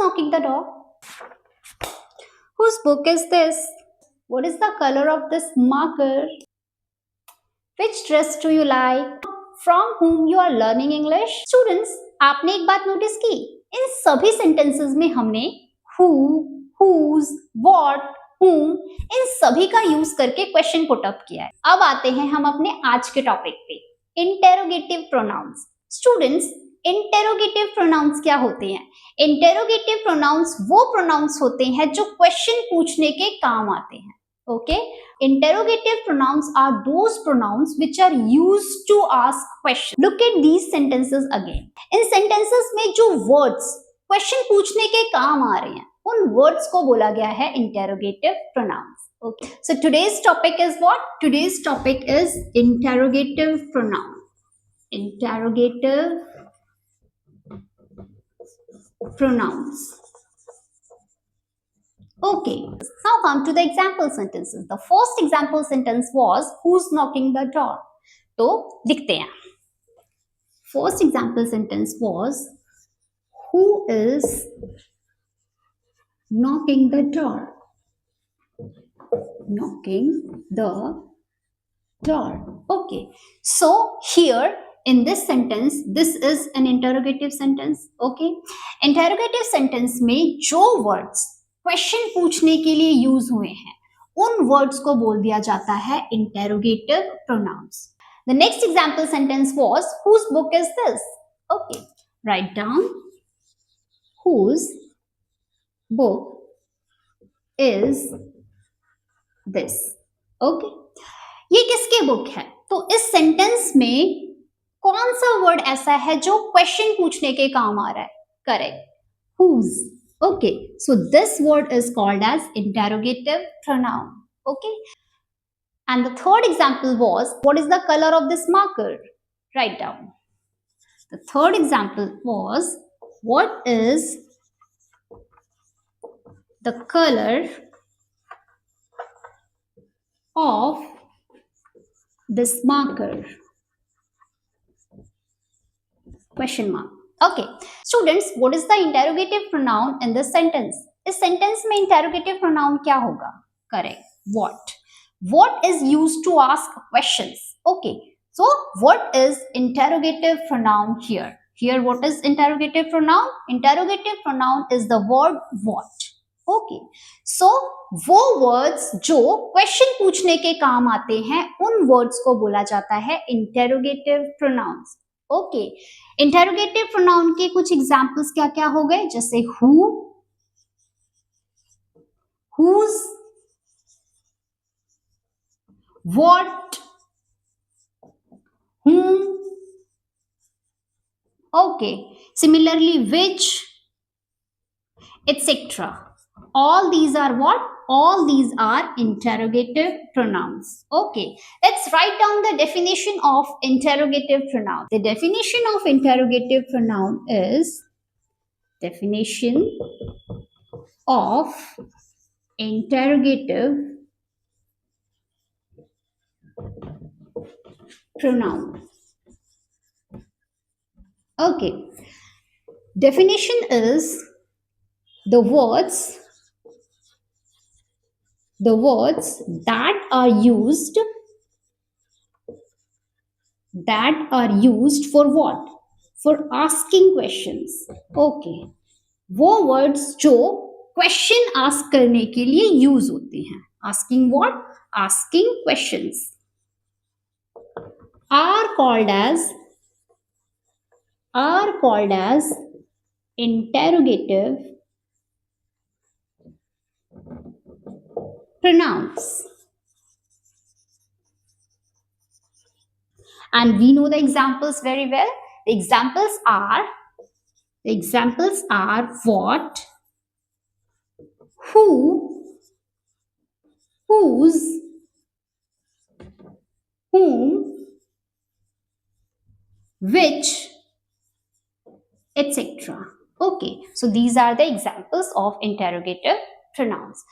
knocking the door? Whose book is this? What is the color of this marker? Which dress do you like? From whom you are learning English? Students, आपने एक बात notice की, इन सभी sentences में हमने who, whose, what, whom इन सभी का use करके क्वेश्चन पुट अप किया है। अब आते हैं हम अपने आज के टॉपिक पे, interrogative pronounce. Students, interrogative pronounce क्या होते हैं? इंटेरोगेटिव प्रोनाउंस वो प्रोनाउंस होते हैं जो क्वेश्चन पूछने के काम आते हैं। Okay, interrogative pronouns are those pronouns which are used to ask questions. Look at these sentences again. In sentences में जो words question पूछने के काम आ रहे हैं, उन words को बोला गया है interrogative pronouns. Okay, so today's topic is what? Today's topic is interrogative pronoun. Interrogative pronouns. Okay, now come to the example sentences. The first example sentence was who's knocking the door? तो लिखते हैं. First example sentence was who is knocking the door? Knocking the door. Okay, so here in this sentence, this is an interrogative sentence. Okay, interrogative sentence में जो words question पूछने के लिए use हुए हैं, उन वर्ड्स को बोल दिया जाता है interrogative pronounce. The next example sentence was whose book is this? Okay, write down whose book is this. Okay, ये किसके बुक है? तो इस सेंटेंस में कौन सा वर्ड ऐसा है जो क्वेश्चन पूछने के काम आ रहा है? Correct, whose. Okay, so this word is called as interrogative pronoun. Okay, and the third example was what is the color of this marker? Write down. The third example was what is the color of this marker? Question mark. Okay, students, what is the interrogative pronoun in this sentence? इस sentence में interrogative pronoun क्या होगा? Correct, what. What is used to ask questions? Okay, so what is interrogative pronoun here? Here what is interrogative pronoun? Interrogative pronoun is the word what. Okay, so वो words जो question पूछने के काम आते हैं, उन words को बोला जाता है interrogative pronouns. Okay, interrogative pronoun के कुछ एग्जांपल्स क्या क्या हो गए? जैसे who, whose, what, whom. Okay, similarly which, etc. All these are what? All these are interrogative pronouns. Okay, let's write down the definition of interrogative pronoun. The definition of interrogative pronoun is definition of interrogative pronoun. Okay, definition is the words that are used for what? For asking questions. Okay, वो words जो question ask करने के लिए use होते हैं. Asking what? Asking questions are called as interrogative pronouns. And we know the examples very well. The examples are what, who, whose, whom, which, etc. Okay, so these are the examples of interrogative pronouns.